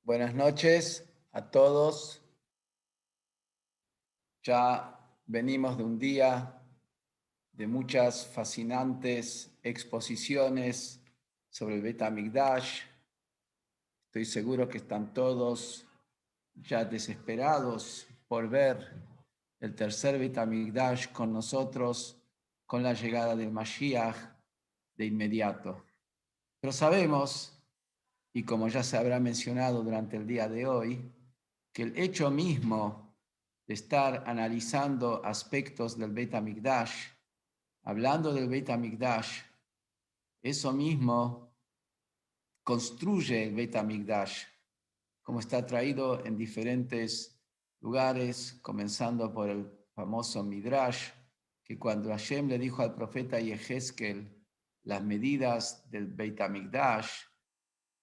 Buenas noches a todos. Ya venimos de un día de muchas fascinantes exposiciones sobre el Beit HaMikdash. Estoy seguro que están todos ya desesperados por ver el tercer Beit HaMikdash con nosotros, con la llegada del Mashiach de inmediato. Pero sabemos, y como ya se habrá mencionado durante el día de hoy, que el hecho mismo de estar analizando aspectos del Beit HaMikdash, hablando del Beit HaMikdash, eso mismo construye el Beit HaMikdash, como está traído en diferentes lugares, comenzando por el famoso Midrash, que cuando Hashem le dijo al profeta Yehezkel las medidas del Beit HaMikdash,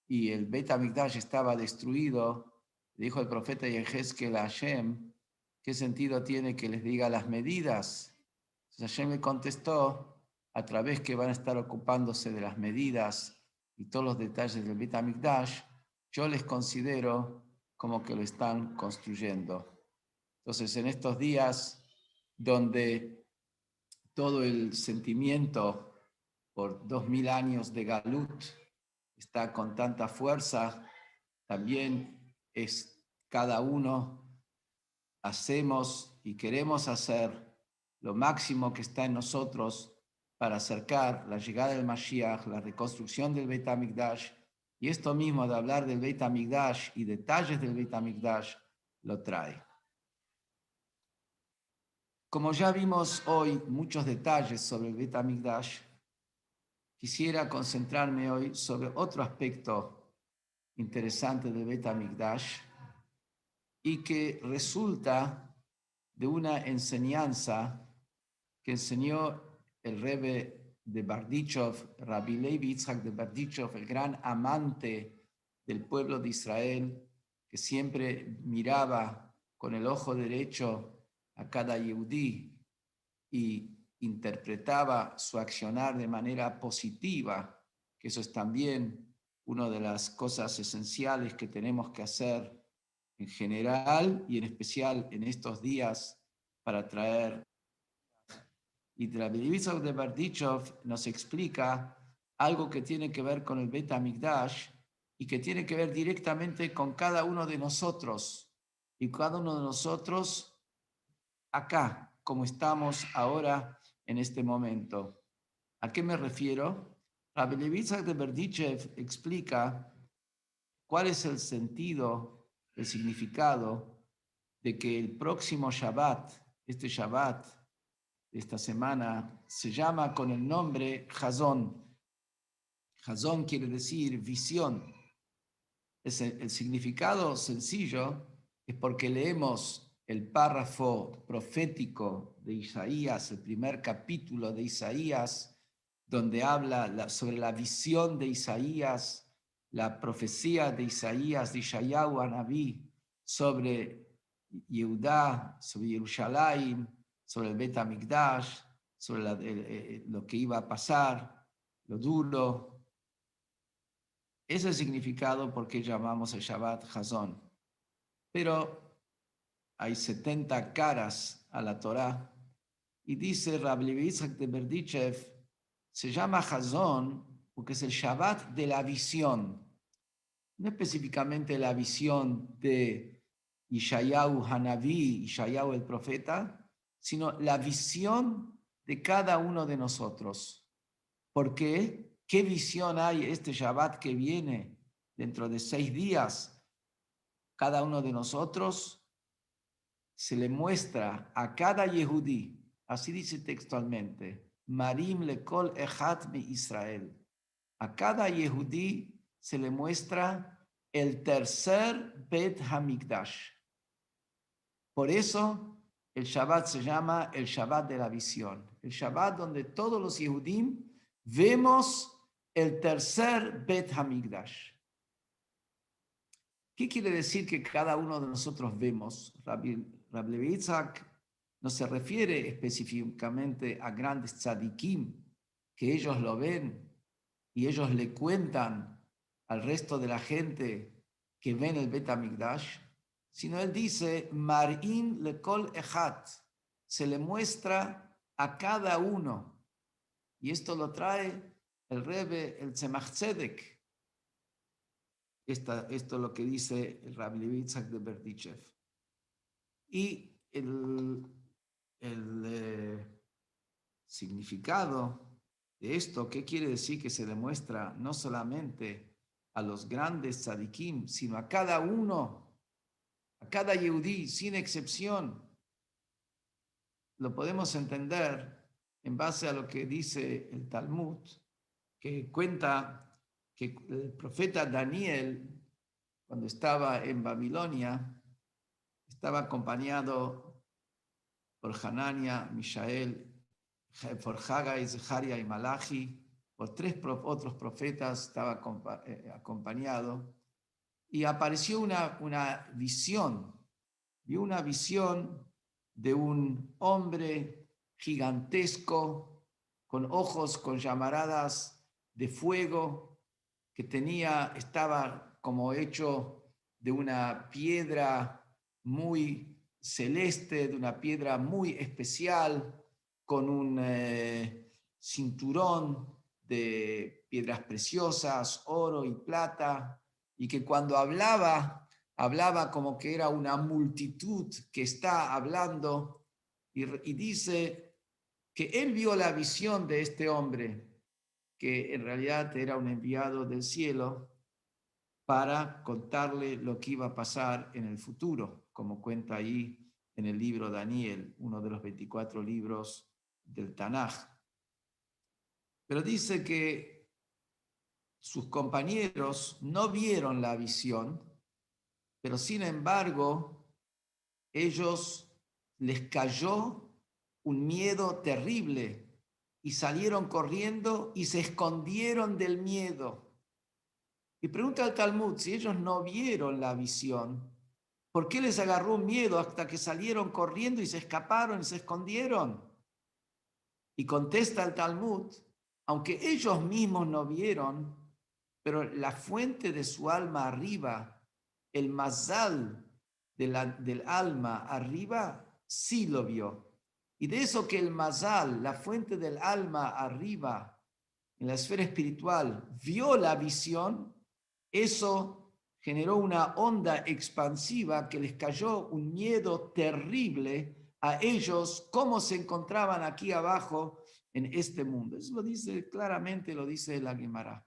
y el Beit HaMikdash estaba destruido, dijo el profeta Yehezkel a Hashem, ¿qué sentido tiene que les diga las medidas? Entonces Hashem le contestó, a través que van a estar ocupándose de las medidas y todos los detalles del Beit HaMikdash, yo les considero como que lo están construyendo. Entonces, en estos días donde todo el sentimiento por 2000 años de Galut está con tanta fuerza, también es cada uno hacemos y queremos hacer lo máximo que está en nosotros para acercar la llegada del Mashiach, la reconstrucción del Beit HaMikdash, y esto mismo de hablar del Beit HaMikdash y detalles del Beit HaMikdash lo trae. Como ya vimos hoy muchos detalles sobre el Beit HaMikdash, quisiera concentrarme hoy sobre otro aspecto interesante del Beit HaMikdash y que resulta de una enseñanza que enseñó el Rebbe de Bardichov, Rabbi Levi Yitzhak de Bardichov, el gran amante del pueblo de Israel, que siempre miraba con el ojo derecho a cada yehudí y interpretaba su accionar de manera positiva, que eso es también una de las cosas esenciales que tenemos que hacer en general y en especial en estos días para traer. Y Rabbi Yitzhak de Bardichov nos explica algo que tiene que ver con el Beit HaMikdash y que tiene que ver directamente con cada uno de nosotros y cada uno de nosotros acá, como estamos ahora en este momento. ¿A qué me refiero? Rabbi Yitzhak de Bardichov explica cuál es el sentido, el significado de que el próximo Shabbat, este Shabbat de esta semana, se llama con el nombre Hazón. Hazón quiere decir visión. El significado sencillo es porque leemos el párrafo profético de Isaías, el primer capítulo de Isaías, donde habla sobre la visión de Isaías, la profecía de Isaías, de Yeshayahu Anabí, sobre Yehudá, sobre Jerusalén, sobre el Bet HaMikdash, sobre lo que iba a pasar, lo duro. Ese es el significado por qué llamamos el Shabbat Hazón. Pero hay 70 caras a la Torá y dice Rabbi Yitzhak de Berdichev, se llama Hazón porque es el Shabbat de la visión, no específicamente la visión de Yeshayahu Hanaví, Yeshayahu el profeta, sino la visión de cada uno de nosotros. ¿Por qué? ¿Qué visión hay este Shabbat que viene dentro de 6 días? Cada uno de nosotros se le muestra a cada Yehudí, así dice textualmente, Marim lekol echad mi Israel. A cada Yehudí se le muestra el tercer Bet HaMikdash. Por eso el Shabbat se llama el Shabbat de la visión. El Shabbat donde todos los Yehudim vemos el tercer Bet HaMikdash. ¿Qué quiere decir que cada uno de nosotros vemos? Rabbi Yitzhak no se refiere específicamente a grandes tzadikim, que ellos lo ven y ellos le cuentan al resto de la gente que ven el Bet HaMikdash, sino él dice, Mar'in lekol echat, se le muestra a cada uno. Y esto lo trae el Rebbe, el Tzemach Tzedek. Esto es lo que dice el Rabbi Levi Yitzhak de Berdichev. Y el significado de esto, ¿qué quiere decir? Que se demuestra no solamente a los grandes tzadikim, sino a cada uno, a cada yehudí, sin excepción. Lo podemos entender en base a lo que dice el Talmud, que cuenta que el profeta Daniel, cuando estaba en Babilonia, estaba acompañado por Hanania, Mishael, por Hagai, Zeharia y Malachi, por tres otros profetas estaba acompañado, y apareció una visión, vio una visión de un hombre gigantesco, con ojos, con llamaradas de fuego, que estaba como hecho de una piedra muy celeste, de una piedra muy especial, con un cinturón de piedras preciosas, oro y plata, y que cuando hablaba como que era una multitud que está hablando, y dice que él vio la visión de este hombre, que en realidad era un enviado del cielo para contarle lo que iba a pasar en el futuro, como cuenta ahí en el libro Daniel, uno de los 24 libros del Tanaj. Pero dice que sus compañeros no vieron la visión, pero sin embargo, les cayó un miedo terrible y salieron corriendo y se escondieron del miedo. Y pregunta al Talmud, si ellos no vieron la visión, ¿por qué les agarró un miedo hasta que salieron corriendo y se escaparon y se escondieron? Y contesta el Talmud, aunque ellos mismos no vieron, pero la fuente de su alma arriba, el mazal del alma arriba, sí lo vio. Y de eso que el mazal, la fuente del alma arriba, en la esfera espiritual, vio la visión, eso generó una onda expansiva que les cayó un miedo terrible a ellos, cómo se encontraban aquí abajo en este mundo. Eso lo dice claramente, lo dice la Gemara.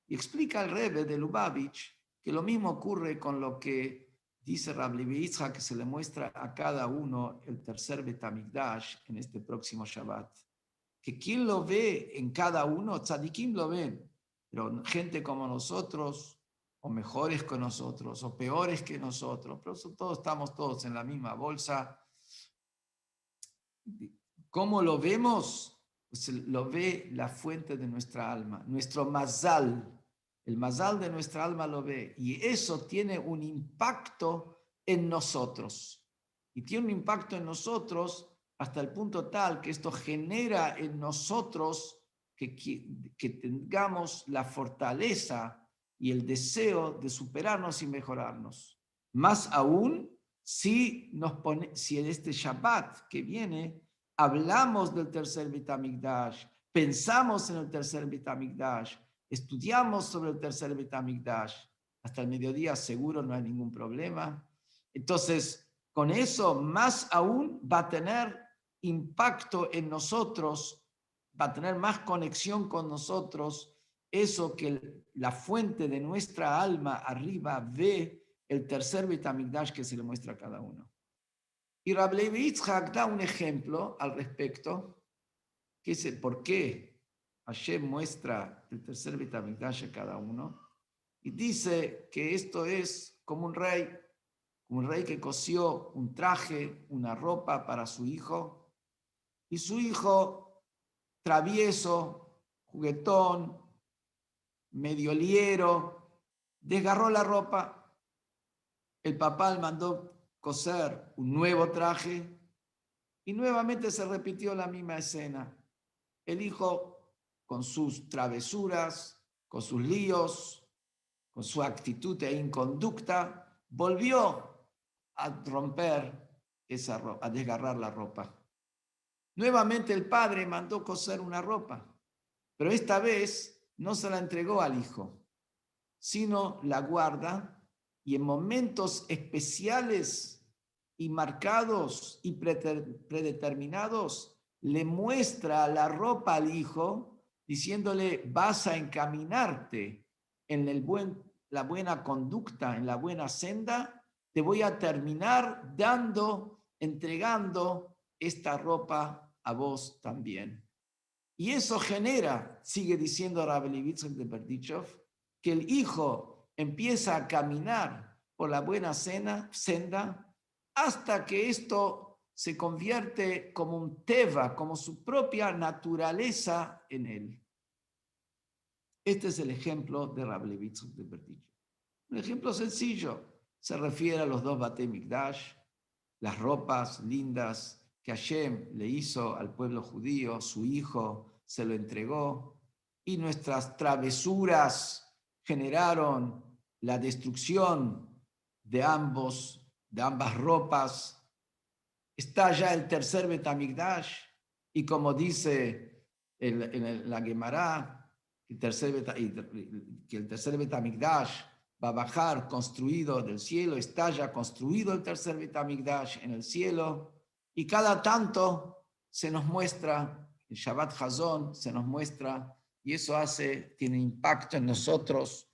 Y explica el Rebbe de Lubavitch que lo mismo ocurre con lo que dice Rabbi Levi Yitzhak, que se le muestra a cada uno el tercer Bet HaMikdash en este próximo Shabbat. Que quien lo ve en cada uno, tzadikim lo ven, pero gente como nosotros, o mejores que nosotros, o peores que nosotros, pero estamos todos en la misma bolsa. ¿Cómo lo vemos? Pues lo ve la fuente de nuestra alma, nuestro mazal. El mazal de nuestra alma lo ve, y eso tiene un impacto en nosotros. Y tiene un impacto en nosotros hasta el punto tal que esto genera en nosotros que tengamos la fortaleza y el deseo de superarnos y mejorarnos. Más aún, si en este Shabbat que viene hablamos del tercer Bet HaMikdash, pensamos en el tercer Bet HaMikdash, estudiamos sobre el tercer Bet HaMikdash, hasta el mediodía seguro no hay ningún problema. Entonces, con eso más aún va a tener impacto en nosotros, va a tener más conexión con nosotros, eso que la fuente de nuestra alma arriba ve el tercer Bet HaMikdash que se le muestra a cada uno. Y Rabbi Levi Yitzhak da un ejemplo al respecto, que es el por qué Hashem muestra el tercer Bet HaMikdash a cada uno, y dice que esto es como un rey que cosió un traje, una ropa para su hijo, y su hijo, travieso, juguetón, medio liero, desgarró la ropa. El papá le mandó coser un nuevo traje y nuevamente se repitió la misma escena. El hijo con sus travesuras, con sus líos, con su actitud e inconducta, volvió a romper esa ropa, a desgarrar la ropa. Nuevamente el padre mandó coser una ropa, pero esta vez no se la entregó al hijo, sino la guarda y en momentos especiales y marcados y predeterminados le muestra la ropa al hijo diciéndole: vas a encaminarte en la buena conducta, en la buena senda, te voy a terminar entregando esta ropa a vos también. Y eso genera, sigue diciendo Rabbi Levitzak de Berdichov, que el hijo empieza a caminar por la buena senda hasta que esto se convierte como un teva, como su propia naturaleza en él. Este es el ejemplo de Rabbi Levitzak de Berdichov. Un ejemplo sencillo, se refiere a los dos Batei Mikdash, las ropas lindas que Hashem le hizo al pueblo judío, su hijo se lo entregó, y nuestras travesuras generaron la destrucción de ambas ropas. Está ya el tercer Betamigdash, y como dice en la Gemara, que el tercer Betamigdash va a bajar construido del cielo, está ya construido el tercer Betamigdash en el cielo, y cada tanto se nos muestra, el Shabbat Hazón se nos muestra, y eso tiene impacto en nosotros,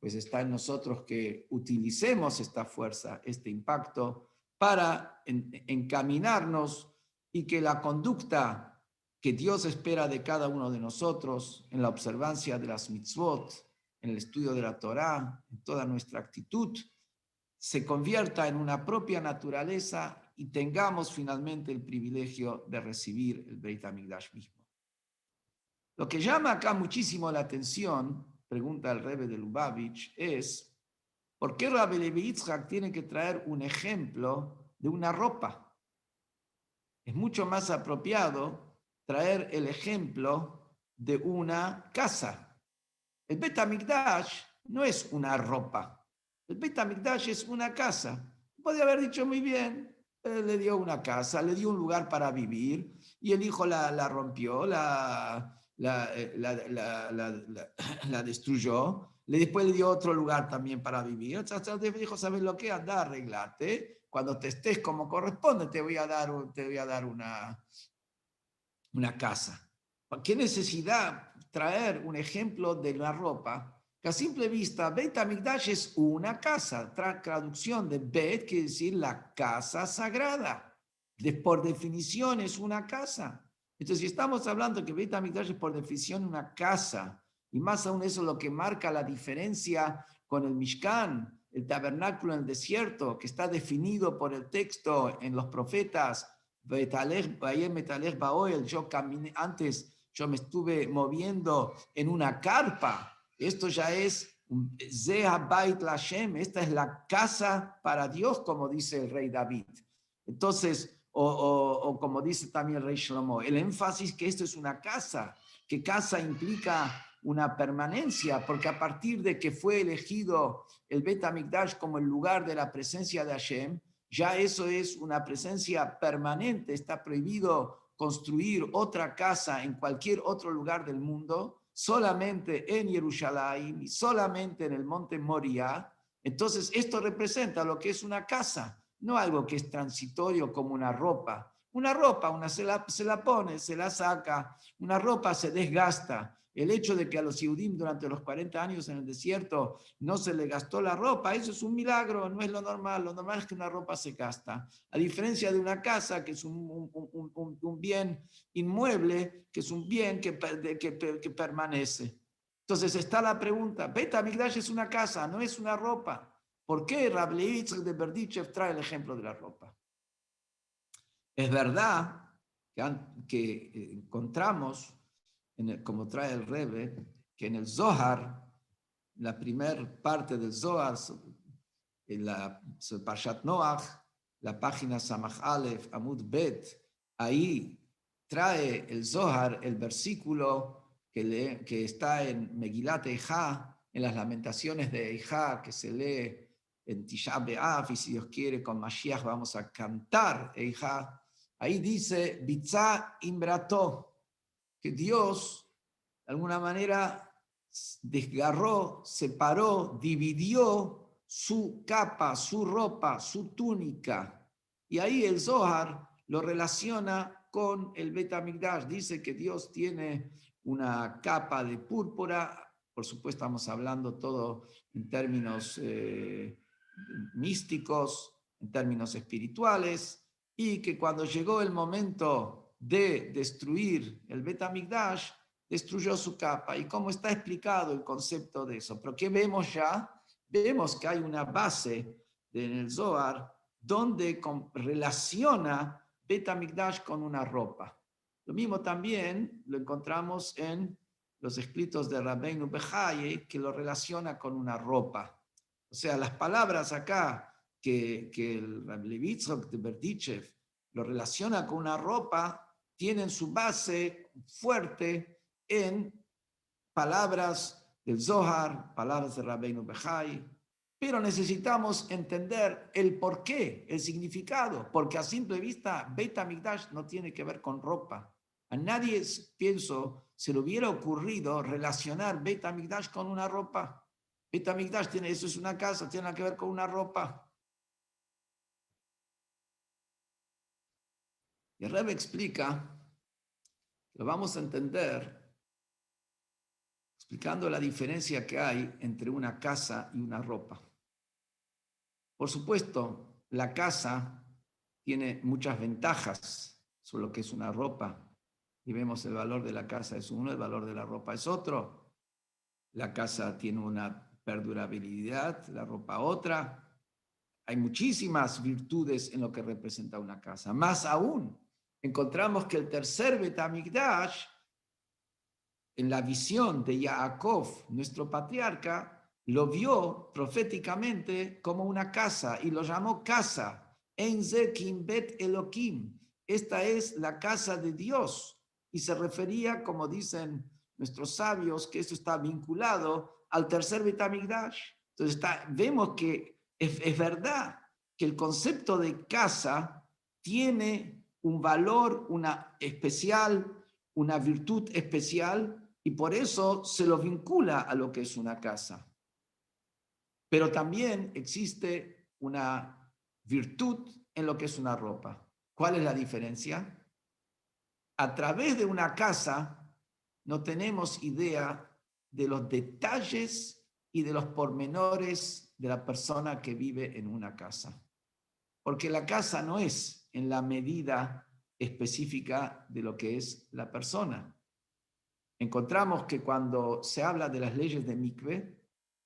pues está en nosotros que utilicemos esta fuerza, este impacto, para encaminarnos y que la conducta que Dios espera de cada uno de nosotros, en la observancia de las mitzvot, en el estudio de la Torá, en toda nuestra actitud, se convierta en una propia naturaleza y tengamos finalmente el privilegio de recibir el Beit HaMikdash mismo. Lo que llama acá muchísimo la atención, pregunta el Rebbe de Lubavitch, es ¿por qué Rabbi Levi Yitzhak tiene que traer un ejemplo de una ropa? Es mucho más apropiado traer el ejemplo de una casa. El Beit HaMikdash no es una ropa. El Beit HaMikdash es una casa. Podría haber dicho muy bien, le dio una casa, le dio un lugar para vivir, y el hijo la rompió, la destruyó, después le dio otro lugar también para vivir. Entonces dijo: ¿sabes lo que? Anda, arreglate, cuando te estés como corresponde te voy a dar una casa. ¿Qué necesidad traer un ejemplo de la ropa? Que a simple vista, Beit HaMikdash es una casa. Traducción de Bet quiere decir la casa sagrada. Por definición es una casa. Entonces, si estamos hablando que Beit HaMikdash es por definición una casa, y más aún eso es lo que marca la diferencia con el Mishkan, el tabernáculo en el desierto, que está definido por el texto en los profetas, yo caminé, antes yo me estuve moviendo en una carpa. Esto ya es Zeh Bait Lashem, esta es la casa para Dios, como dice el rey David. Entonces, o como dice también el rey Shlomo, el énfasis que esto es una casa, que casa implica una permanencia, porque a partir de que fue elegido el Bet HaMikdash como el lugar de la presencia de Hashem, ya eso es una presencia permanente. Está prohibido construir otra casa en cualquier otro lugar del mundo, solamente en Jerusalén y solamente en el monte Moriah. Entonces esto representa lo que es una casa, no algo que es transitorio como una ropa. Una ropa, se la pone, se la saca, una ropa se desgasta. El hecho de que a los Yehudim durante los 40 años en el desierto no se le gastó la ropa, eso es un milagro, no es lo normal es que una ropa se gasta. A diferencia de una casa, que es un bien inmueble, que es un bien que permanece. Entonces está la pregunta, Beit HaMikdash es una casa, no es una ropa. ¿Por qué Rabbi Levi Yitzhak de Berdichev trae el ejemplo de la ropa? Es verdad que encontramos, como trae el Rebbe, que en el Zohar, la primera parte del Zohar, en la Parshat Noach, la página Samach Aleph, Amud Bet, ahí trae el Zohar el versículo que está en Megilat Eja, en las lamentaciones de Eijá, que se lee en Tisha B'Av, y si Dios quiere, con Mashiach vamos a cantar Eijá. Ahí dice, Bitzá Imbrato, que Dios, de alguna manera, desgarró, separó, dividió su capa, su ropa, su túnica. Y ahí el Zohar lo relaciona con el Bet HaMikdash. Dice que Dios tiene una capa de púrpura. Por supuesto, estamos hablando todo en términos místicos, en términos espirituales, y que cuando llegó el momento de destruir el Bet HaMikdash, destruyó su capa. ¿Y cómo está explicado el concepto de eso? Pero ¿qué vemos ya? Vemos que hay una base en el Zohar donde relaciona Bet HaMikdash con una ropa. Lo mismo también lo encontramos en los escritos de Rabbeinu Bejaye, que lo relaciona con una ropa. O sea, las palabras acá que el Rabbi Yitzhak de Berdichev lo relaciona con una ropa, tienen su base fuerte en palabras del Zohar, palabras de Rabbeinu Bejaye, pero necesitamos entender el porqué, el significado, porque a simple vista Beit HaMikdash no tiene que ver con ropa. A nadie, pienso, se le hubiera ocurrido relacionar Beit HaMikdash con una ropa. Beit HaMikdash tiene, eso es una casa, tiene que ver con una ropa. Y el Rebbe explica, lo vamos a entender explicando la diferencia que hay entre una casa y una ropa. Por supuesto, la casa tiene muchas ventajas sobre lo que es una ropa. Y vemos el valor de la casa es uno, el valor de la ropa es otro. La casa tiene una perdurabilidad, la ropa otra. Hay muchísimas virtudes en lo que representa una casa. Más aún, encontramos que el tercer Bet HaMikdash, en la visión de Yaakov, nuestro patriarca, lo vio proféticamente como una casa y lo llamó casa. Ein ze kim bet Elohim. Esta es la casa de Dios. Y se refería, como dicen nuestros sabios, que esto está vinculado al tercer Bet HaMikdash. Entonces vemos que es verdad que el concepto de casa tiene un valor, una especial, una virtud especial, y por eso se lo vincula a lo que es una casa. Pero también existe una virtud en lo que es una ropa. ¿Cuál es la diferencia? A través de una casa no tenemos idea de los detalles y de los pormenores de la persona que vive en una casa. Porque la casa no es en la medida específica de lo que es la persona. Encontramos que cuando se habla de las leyes de mikve,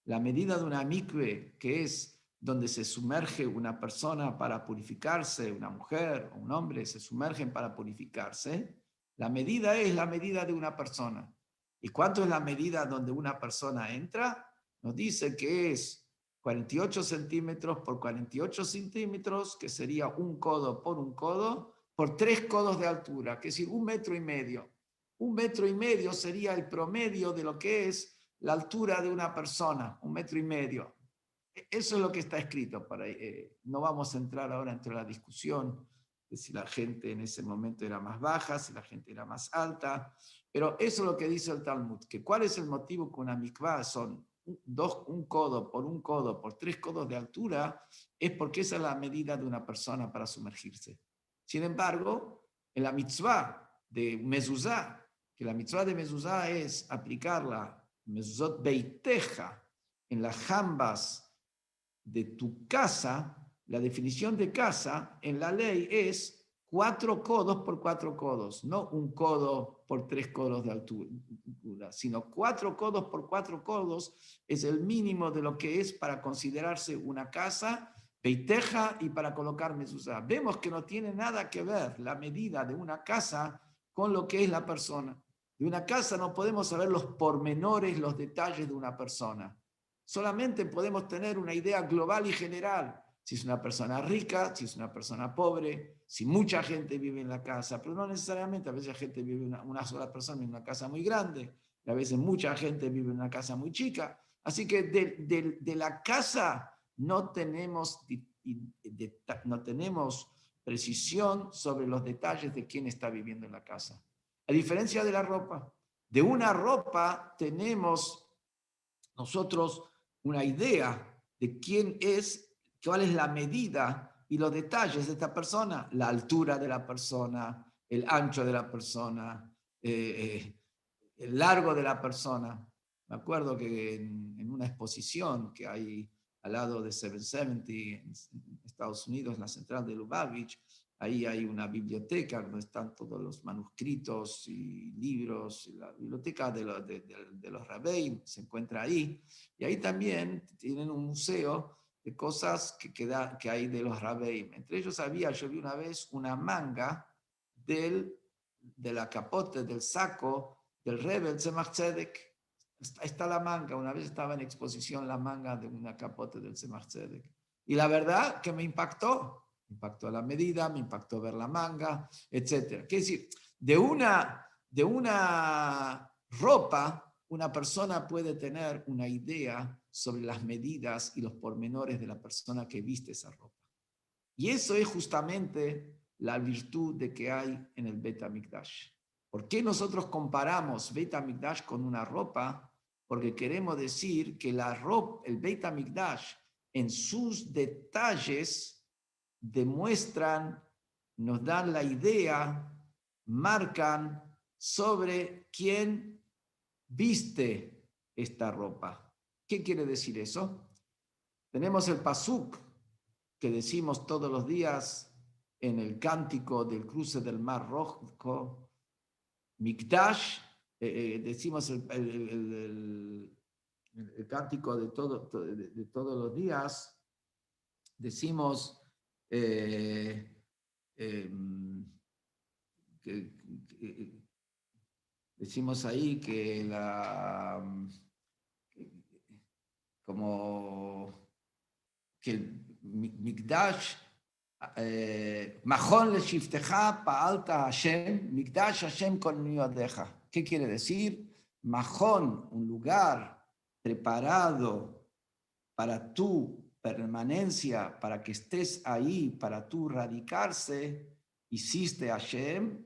la medida de una mikve, que es donde se sumerge una persona para purificarse, una mujer o un hombre se sumergen para purificarse, la medida es la medida de una persona. ¿Y cuánto es la medida donde una persona entra? Nos dice que es 48 centímetros por 48 centímetros, que sería un codo por 3 codos de altura, que es decir, 1,5 metros. 1,5 metros sería el promedio de lo que es la altura de una persona, 1,5 metros. Eso es lo que está escrito. No vamos a entrar ahora entre la discusión de si la gente en ese momento era más baja, si la gente era más alta, pero eso es lo que dice el Talmud, que cuál es el motivo que una mikvah son un codo por 3 codos de altura, es porque esa es la medida de una persona para sumergirse. Sin embargo, en la mitzvah de mezuzá, que la mitzvah de mezuzá es aplicar la mezuzot beiteja en las jambas de tu casa. La definición de casa en la ley es 4 codos por 4 codos, no 1 codo por 3 codos de altura, sino 4 codos por 4 codos es el mínimo de lo que es para considerarse una casa, beiteja, y para colocar mezuzá. Vemos que no tiene nada que ver la medida de una casa con lo que es la persona. De una casa no podemos saber los pormenores, los detalles de una persona. Solamente podemos tener una idea global y general. Si es una persona rica, si es una persona pobre, si mucha gente vive en la casa, pero no necesariamente. A veces la gente vive una sola persona en una casa muy grande, y a veces mucha gente vive en una casa muy chica. Así que de la casa no tenemos, no tenemos precisión sobre los detalles de quién está viviendo en la casa. A diferencia de la ropa. De una ropa tenemos nosotros una idea de quién es, cuál es la medida y los detalles de esta persona, la altura de la persona, el ancho de la persona, el largo de la persona. Me acuerdo que en una exposición que hay al lado de 770 en Estados Unidos, en la central de Lubavitch, ahí hay una biblioteca donde están todos los manuscritos y libros, y la biblioteca de los Rabbeim se encuentra ahí. Y ahí también tienen un museo de cosas que hay de los Rabbeim. Entre ellos yo vi una vez una manga de la capote, del saco del Rebbe, el Tzemach Tzedek. Está la manga, una vez estaba en exposición la manga de una capote del Tzemach Tzedek. Y la verdad que me impactó la medida, me impactó ver la manga, etc. Quiere decir, de una ropa, una persona puede tener una idea sobre las medidas y los pormenores de la persona que viste esa ropa. Y eso es justamente la virtud de que hay en el Beit HaMikdash. ¿Por qué nosotros comparamos Beit HaMikdash con una ropa? Porque queremos decir que la ropa, el Beit HaMikdash, en sus detalles, demuestran, nos dan la idea, marcan sobre quién viste esta ropa. ¿Qué quiere decir eso? Tenemos el pasuk que decimos todos los días en el cántico del cruce del Mar Rojo, Mikdash, decimos el cántico de todos los días, decimos decimos ahí que como que el Mikdash, Mahon le shifteja pa'alta Hashem, Mikdash Hashem con miodeja. ¿Qué quiere decir? Mahon, un lugar preparado para tu permanencia, para que estés ahí, para tu radicarse, hiciste Hashem.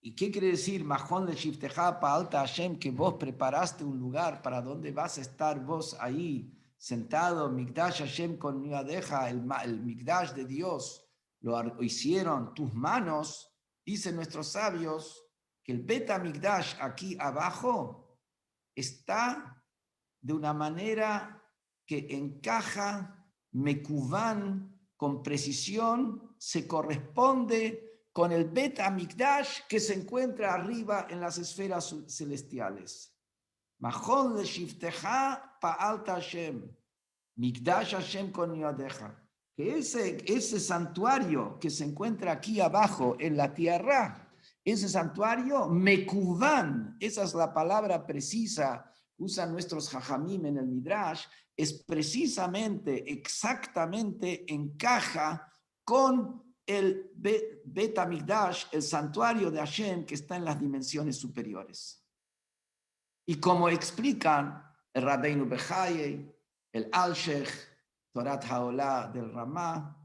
¿Y qué quiere decir Mahon le shifteja pa'alta Hashem? Que vos preparaste un lugar para donde vas a estar vos ahí, sentado, Mikdash Hashem con Niadeja, el Mikdash de Dios, lo hicieron tus manos. Dicen nuestros sabios que el Bet HaMikdash aquí abajo está de una manera que encaja, mekuvan, con precisión, se corresponde con el Bet HaMikdash que se encuentra arriba en las esferas celestiales. Mahon le shifteja pa'alta Hashem, Mikdash Hashem con Yodeja. Que ese santuario que se encuentra aquí abajo en la tierra, ese santuario, Mekuvan, esa es la palabra precisa, usan nuestros Jajamim en el Midrash, es precisamente, exactamente encaja con el Bet HaMikdash, el santuario de Hashem que está en las dimensiones superiores. Y como explican el Rabbeinu Bechaye, el Al-Sheikh, Torat Haolah del Ramá,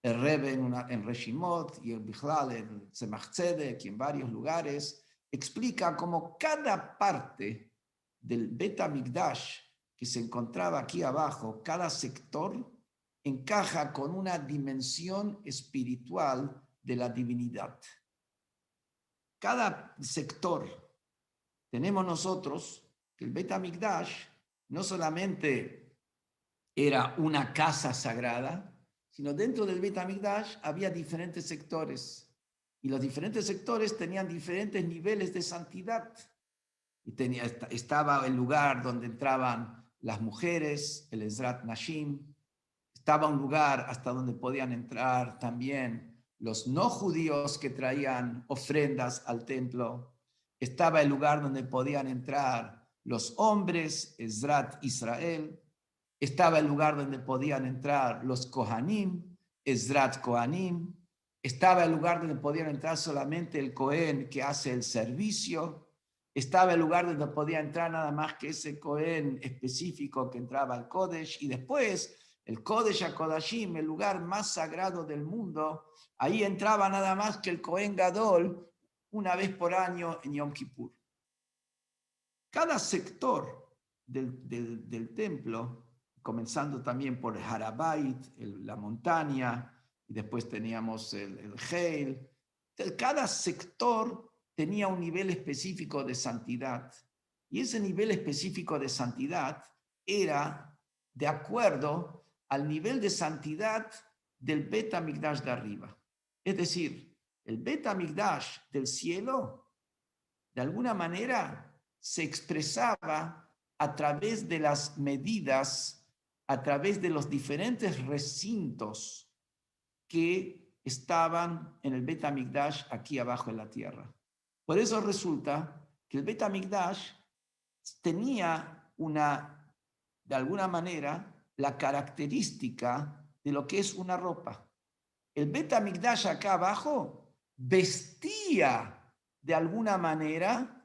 el Rebbe en Reshimot y el Bichlal en Tzemach Tzedek y en varios lugares, explica cómo cada parte del Bet HaMikdash que se encontraba aquí abajo, cada sector encaja con una dimensión espiritual de la divinidad. Cada sector tenemos nosotros que el Bet HaMikdash no solamente era una casa sagrada, sino dentro del Bet HaMikdash había diferentes sectores. Y los diferentes sectores tenían diferentes niveles de santidad. Y estaba el lugar donde entraban las mujeres, el Ezrat Nashim. Estaba un lugar hasta donde podían entrar también los no judíos que traían ofrendas al templo. Estaba el lugar donde podían entrar los hombres, Ezrat Israel. Estaba el lugar donde podían entrar los Kohanim, Ezrat Kohanim. Estaba el lugar donde podían entrar solamente el Cohen que hace el servicio. estaba el lugar donde podía entrar nada más que ese Cohen específico que entraba al Kodesh, y después el Kodesh HaKodashim, el lugar más sagrado del mundo, ahí entraba nada más que el Cohen Gadol una vez por año en Yom Kippur. Cada sector del templo, comenzando también por el Harabait, la montaña, y después teníamos el Heil, cada sector tenía un nivel específico de santidad, y ese nivel específico de santidad era de acuerdo al nivel de santidad del Bet HaMikdash de arriba. Es decir, el Bet HaMikdash del cielo, de alguna manera, se expresaba a través de las medidas, a través de los diferentes recintos que estaban en el Bet HaMikdash aquí abajo en la tierra. Por eso resulta que el Bet HaMikdash tenía de alguna manera, la característica de lo que es una ropa. El Bet HaMikdash acá abajo vestía de alguna manera,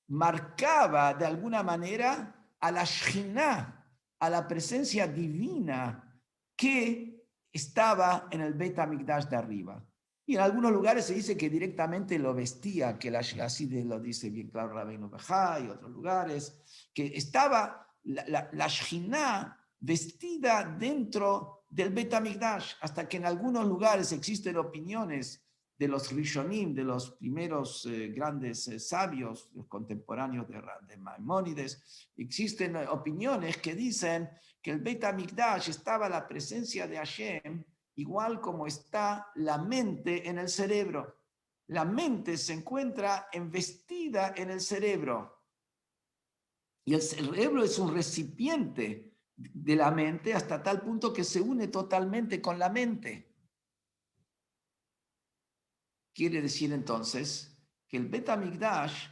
marcaba de alguna manera a la Shekhinah, a la presencia divina que estaba en el Bet HaMikdash de arriba. Y en algunos lugares se dice que directamente lo vestía, que así lo dice bien claro Rabbeinu Bechá, y otros lugares, que estaba la Shekhinah vestida dentro del Bet HaMikdash, hasta que en algunos lugares existen opiniones de los Rishonim, de los primeros grandes sabios, los contemporáneos de Maimónides, existen opiniones que dicen que el Bet HaMikdash estaba la presencia de Hashem igual como está la mente en el cerebro. La mente se encuentra investida en el cerebro. Y el cerebro es un recipiente de la mente hasta tal punto que se une totalmente con la mente. Quiere decir entonces que el Bet HaMikdash,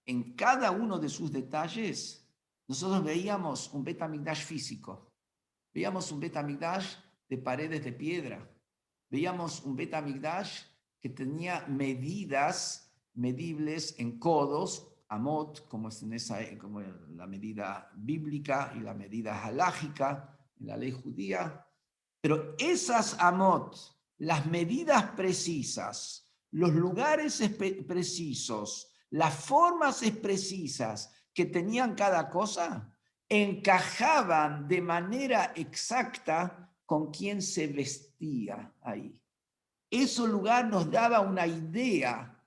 en cada uno de sus detalles, nosotros veíamos un Bet HaMikdash físico, veíamos un Bet HaMikdash de paredes de piedra, veíamos un Bet HaMikdash que tenía medidas medibles en codos, amot, como es como la medida bíblica y la medida halágica en la ley judía, pero esas amot, las medidas precisas, los lugares precisos, las formas precisas que tenían cada cosa, encajaban de manera exacta con quien se vestía ahí. Ese lugar nos daba una idea,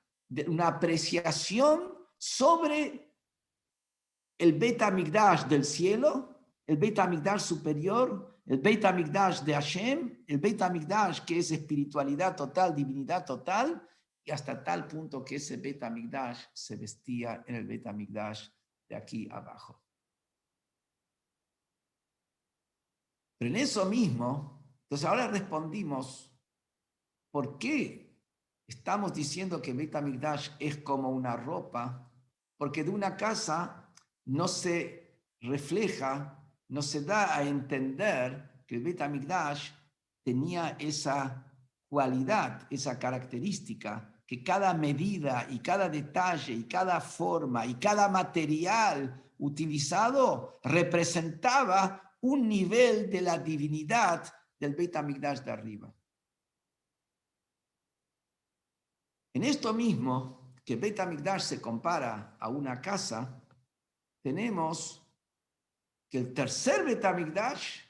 una apreciación sobre el Bet HaMikdash del cielo, el Bet HaMikdash superior, el Bet HaMikdash de Hashem, el Bet HaMikdash que es espiritualidad total, divinidad total, y hasta tal punto que ese Bet HaMikdash se vestía en el Bet HaMikdash de aquí abajo. Pero en eso mismo, entonces ahora respondimos, ¿por qué estamos diciendo que Bet HaMikdash es como una ropa? Porque de una casa no se refleja, no se da a entender que el Bet HaMikdash tenía esa cualidad, esa característica, que cada medida y cada detalle y cada forma y cada material utilizado representaba un nivel de la divinidad del Bet HaMikdash de arriba. En esto mismo, que Bet HaMikdash se compara a una casa, tenemos que el tercer Bet HaMikdash,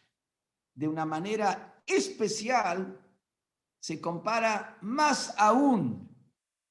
de una manera especial, se compara más aún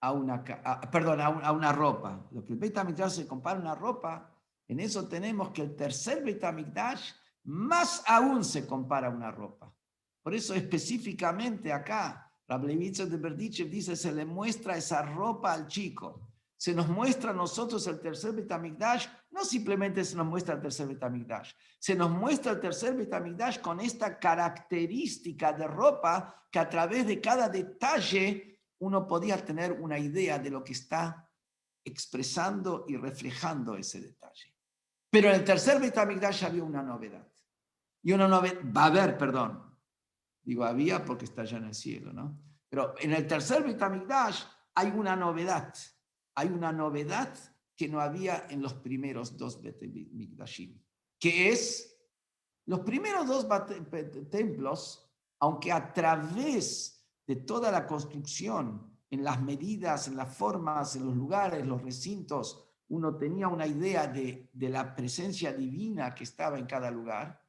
a una ropa. Lo que el Bet HaMikdash se compara a una ropa, en eso tenemos que el tercer Bet HaMikdash más aún se compara a una ropa. Por eso específicamente acá, Rab Levitzer de Berdichev dice, se le muestra esa ropa al chico. Se nos muestra a nosotros el tercer Bet HaMikdash, no simplemente se nos muestra el tercer Bet HaMikdash, se nos muestra el tercer Bet HaMikdash con esta característica de ropa que a través de cada detalle uno podía tener una idea de lo que está expresando y reflejando ese detalle. Pero en el tercer Bet HaMikdash había una novedad. Y una novedad, va a haber, perdón. Digo había porque está ya en el cielo, ¿no? Pero en el tercer Bet HaMikdash hay una novedad. Hay una novedad que no había en los primeros dos Beit Mikdashim, que es los primeros dos templos, aunque a través de toda la construcción, en las medidas, en las formas, en los lugares, los recintos, uno tenía una idea de la presencia divina que estaba en cada lugar,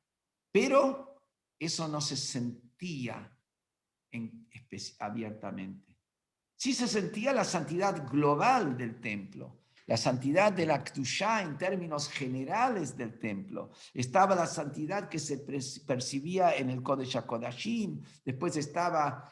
pero eso no se sentía abiertamente. Sí se sentía la santidad global del templo, la santidad de la Kedushá en términos generales del templo. Estaba la santidad que se percibía en el Kodesh HaKodashim, después estaba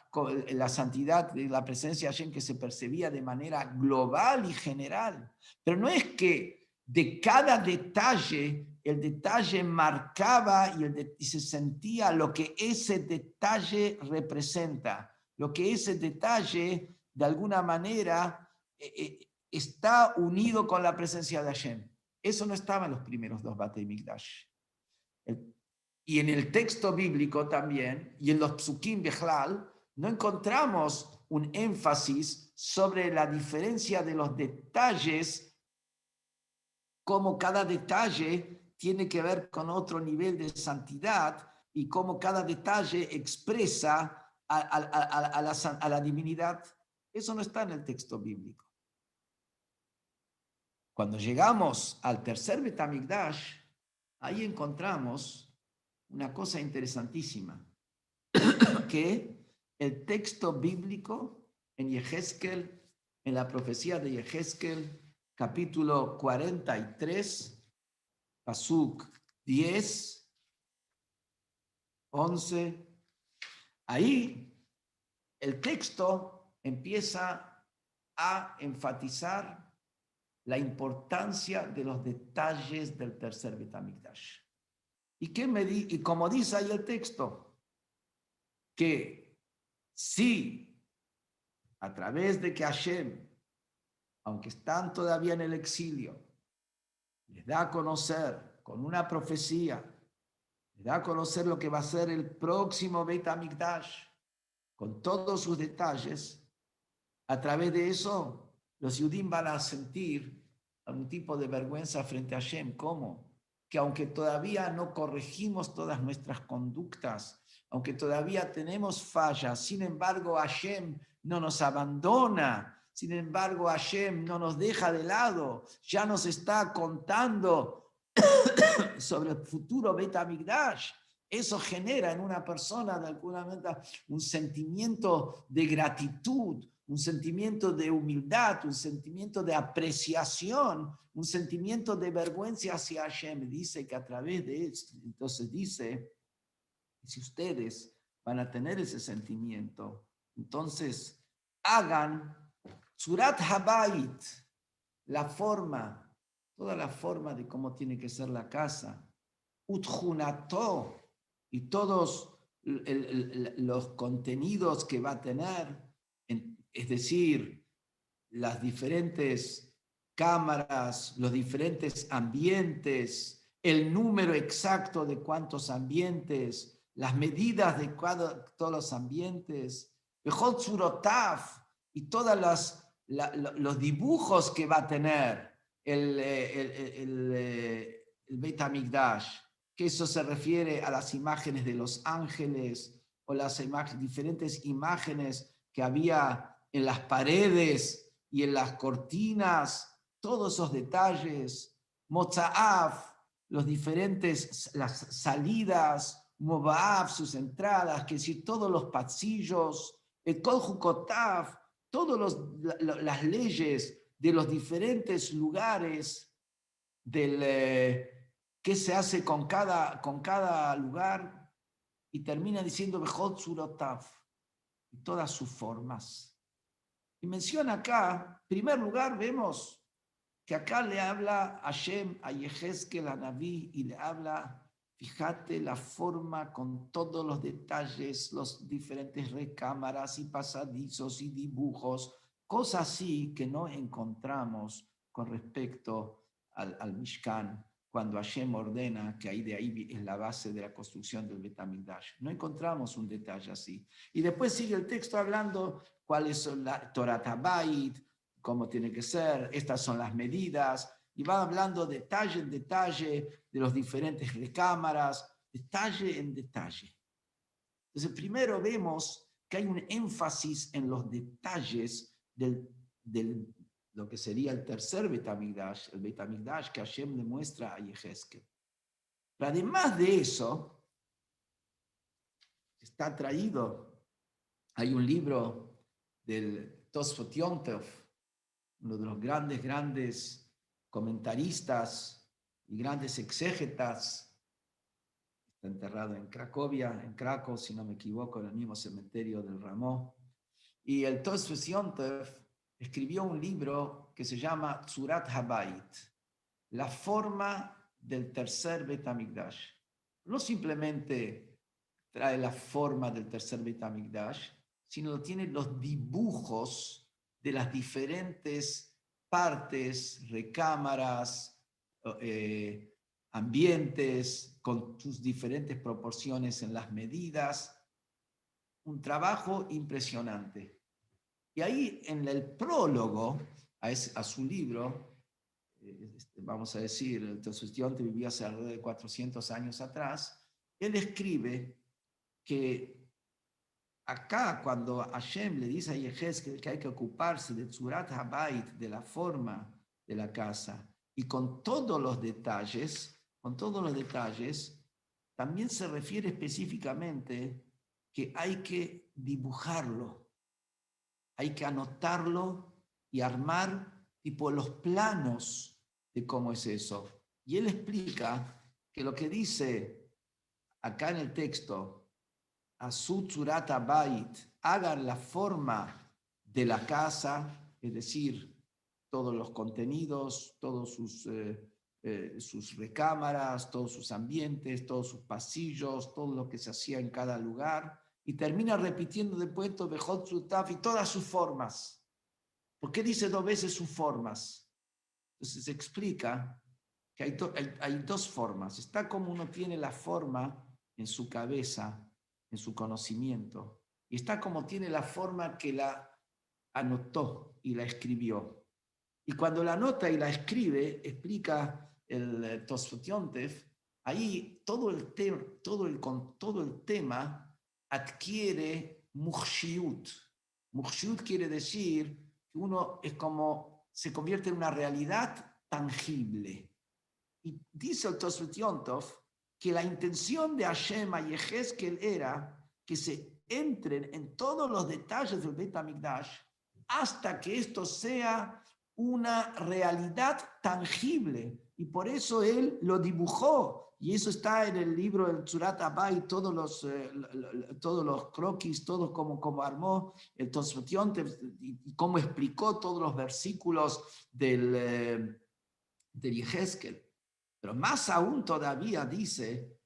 la santidad de la presencia de Hashem que se percibía de manera global y general. Pero no es que de cada detalle, el detalle marcaba y se sentía lo que ese detalle representa, lo que ese detalle de alguna manera está unido con la presencia de Hashem. Eso no estaba en los primeros dos Batei Mikdash. Y en el texto bíblico también, y en los Psukim Bechlal, no encontramos un énfasis sobre la diferencia de los detalles, cómo cada detalle tiene que ver con otro nivel de santidad y cómo cada detalle expresa a la divinidad. Eso no está en el texto bíblico. Cuando llegamos al tercer Beit HaMikdash, ahí encontramos una cosa interesantísima, que el texto bíblico en Yehezkel, en la profecía de Yehezkel, capítulo 43, Pasuk 10, 11, ahí el texto empieza a enfatizar la importancia de los detalles del tercer Beit HaMikdash. Y como dice ahí el texto, que si a través de que Hashem, aunque están todavía en el exilio, les da a conocer con una profecía, les da a conocer lo que va a ser el próximo Beit HaMikdash, con todos sus detalles, a través de eso los Yudim van a sentir algún tipo de vergüenza frente a Hashem. ¿Cómo? Que aunque todavía no corregimos todas nuestras conductas, aunque todavía tenemos fallas, sin embargo Hashem no nos abandona, sin embargo Hashem no nos deja de lado, ya nos está contando sobre el futuro Beit HaMikdash. Eso genera en una persona de alguna manera un sentimiento de gratitud, un sentimiento de humildad, un sentimiento de apreciación, un sentimiento de vergüenza hacia Hashem. Dice que a través de esto, entonces dice, si ustedes van a tener ese sentimiento, entonces hagan Surat Habayit, la forma, toda la forma de cómo tiene que ser la casa, Utjunato, y todos los contenidos que va a tener, es decir, las diferentes cámaras, los diferentes ambientes, el número exacto de cuántos ambientes, las medidas de todos los ambientes, Bechol Tzurotaf, y todos los dibujos que va a tener el Beit HaMikdash, que eso se refiere a las imágenes de los ángeles o las diferentes imágenes que había en las paredes y en las cortinas, todos esos detalles, Motzaaf, las salidas, Mobaaf, sus entradas, que decir, todos los pasillos, el Kol Hukotaf, todas las leyes de los diferentes lugares qué se hace con cada lugar, y termina diciendo Bechol Tzurotaf, y todas sus formas. Y menciona acá, en primer lugar, vemos que acá le habla Hashem a Yehezkel, a Naví, y le habla, fíjate la forma con todos los detalles, los diferentes recámaras y pasadizos y dibujos, cosas así que no encontramos con respecto al Mishkan, cuando Hashem ordena que ahí de ahí es la base de la construcción del Beit HaMikdash. No encontramos un detalle así. Y después sigue el texto hablando cuáles son la Torat Habayit, cómo tiene que ser, estas son las medidas, y va hablando detalle en detalle de los diferentes recámaras, detalle en detalle. Entonces, primero vemos que hay un énfasis en los detalles del lo que sería el tercer Beit HaMikdash, el Beit HaMikdash que Hashem le muestra a Yehezkel. Pero además de eso, está traído, hay un libro del Tosfot Yom Tov, uno de los grandes comentaristas y grandes exégetas, está enterrado en Cracovia, en Krakow, si no me equivoco, en el mismo cementerio del Ramó. Y el Tosfot Yom Tov escribió un libro que se llama Tzurat Habayit, la forma del tercer Beit HaMikdash. No simplemente trae la forma del tercer Beit HaMikdash, sino tiene los dibujos de las diferentes partes, recámaras, ambientes, con sus diferentes proporciones en las medidas. Un trabajo impresionante. Y ahí en el prólogo a su libro, vamos a decir, el Tosfot Yom Tov vivió hace alrededor de 400 años atrás, él escribe que acá cuando Hashem le dice a Yehezkel que hay que ocuparse de Tzurat Habayit, de la forma de la casa, y con todos los detalles, también se refiere específicamente que hay que dibujarlo, hay que anotarlo y armar tipo los planos de cómo es eso. Y él explica que lo que dice acá en el texto, Asu Tzurat Habayit, hagan la forma de la casa, es decir, todos los contenidos, todos sus recámaras, todos sus ambientes, todos sus pasillos, todo lo que se hacía en cada lugar, y termina repitiendo después Bejot Zutaf y todas sus formas. ¿Por qué dice 2 veces sus formas? Entonces se explica que hay 2 formas. Está como uno tiene la forma en su cabeza, en su conocimiento, y está como tiene la forma que la anotó y la escribió. Y cuando la anota y la escribe, explica el Tosfot Yom Tov, ahí todo el tema adquiere muhshiut. Muhshiut quiere decir que uno es como, se convierte en una realidad tangible. Y dice el Tosfot Yom Tov que la intención de Hashem a Yehezkel era que se entren en todos los detalles del Beit HaMikdash hasta que esto sea una realidad tangible. Y por eso él lo dibujó. Y eso está en el libro del Tzurat Habayit, todos los croquis, todo como armó el Tosfot Yom Tov y cómo explicó todos los versículos del Yehezkel. Pero más aún todavía dice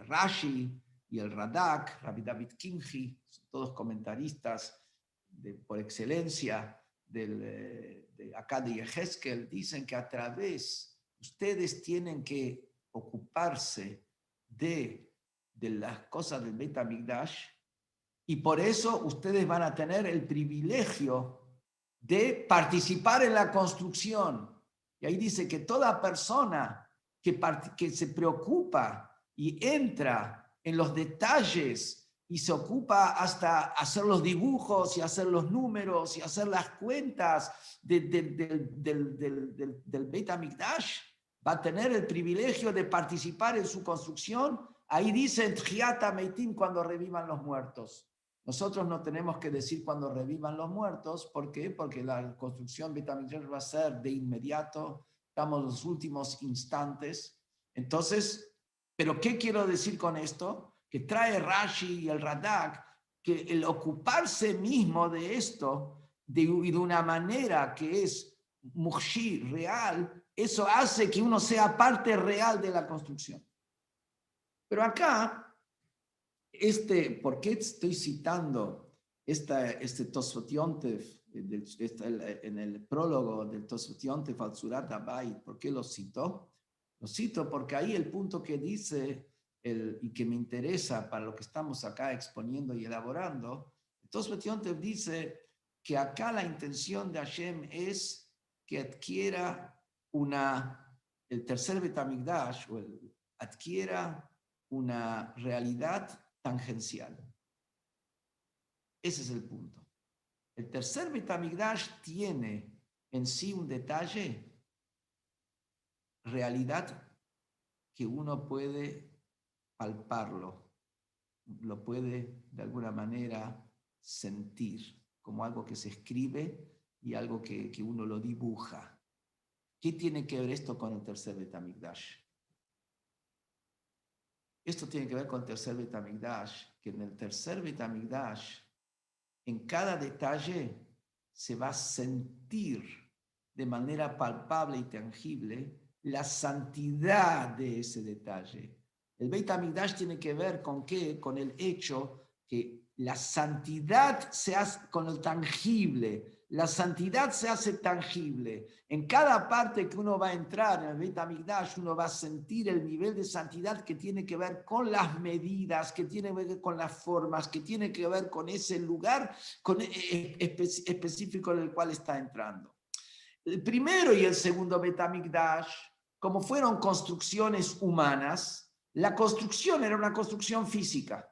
Rashi y el Radak, Rabbi David Kimchi, todos comentaristas por excelencia de acá de Yehezkel, dicen que a través, ustedes tienen que ocuparse de las cosas del Beit HaMikdash, y por eso ustedes van a tener el privilegio de participar en la construcción. Y ahí dice que toda persona que se preocupa y entra en los detalles y se ocupa hasta hacer los dibujos y hacer los números y hacer las cuentas del Beit HaMikdash, va a tener el privilegio de participar en su construcción. Ahí dice Tchiat HaMeitim, cuando revivan los muertos. Nosotros no tenemos que decir cuando revivan los muertos. ¿Por qué? Porque la construcción Beit HaMikdash va a ser de inmediato. Estamos en los últimos instantes. Entonces, ¿pero qué quiero decir con esto? Que trae Rashi y el Radak, que el ocuparse mismo de esto, de una manera que es muhshi, real, eso hace que uno sea parte real de la construcción. Pero acá, ¿por qué estoy citando este Tosfot Yom Tov, en el prólogo del Tosfot Yom Tov al Tzurat Habayit? ¿Por qué lo cito? Lo cito porque ahí el punto que dice, y que me interesa para lo que estamos acá exponiendo y elaborando, el Tosfot Yom Tov dice que acá la intención de Hashem es que adquiera el tercer Beit HaMikdash, adquiera una realidad tangencial. Ese es el punto. El tercer Beit HaMikdash tiene en sí un detalle, realidad que uno puede palparlo, lo puede de alguna manera sentir, como algo que se escribe y algo que uno lo dibuja. ¿Qué tiene que ver esto con el tercer Beit HaMikdash? Esto tiene que ver con el tercer Beit HaMikdash, que en el tercer Beit HaMikdash, en cada detalle se va a sentir de manera palpable y tangible la santidad de ese detalle. El Beit HaMikdash tiene que ver con qué? Con el hecho que la santidad se hace con el tangible. La santidad se hace tangible. En cada parte que uno va a entrar en el Beit HaMikdash, uno va a sentir el nivel de santidad que tiene que ver con las medidas, que tiene que ver con las formas, que tiene que ver con ese lugar específico en el cual está entrando. El primero y el segundo Beit HaMikdash, como fueron construcciones humanas, la construcción era una construcción física.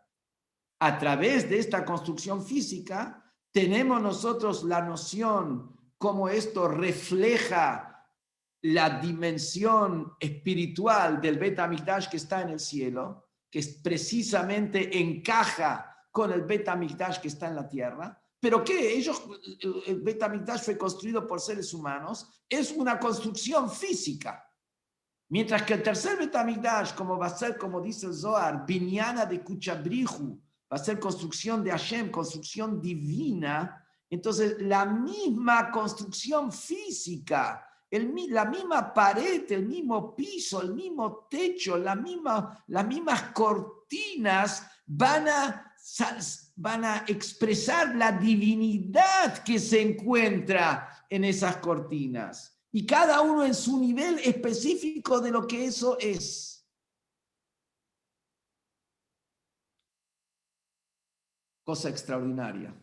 A través de esta construcción física, tenemos nosotros la noción cómo esto refleja la dimensión espiritual del Beit HaMikdash que está en el cielo, que precisamente encaja con el Beit HaMikdash que está en la tierra. Pero ¿qué? El Beit HaMikdash fue construido por seres humanos, es una construcción física. Mientras que el tercer Beit HaMikdash, como va a ser, como dice el Zohar, Binyana de Kuchabrihu, va a ser construcción de Hashem, construcción divina, entonces la misma construcción física, la misma pared, el mismo piso, el mismo techo, las mismas cortinas van a expresar la divinidad que se encuentra en esas cortinas. Y cada uno en su nivel específico de lo que eso es. Cosa extraordinaria,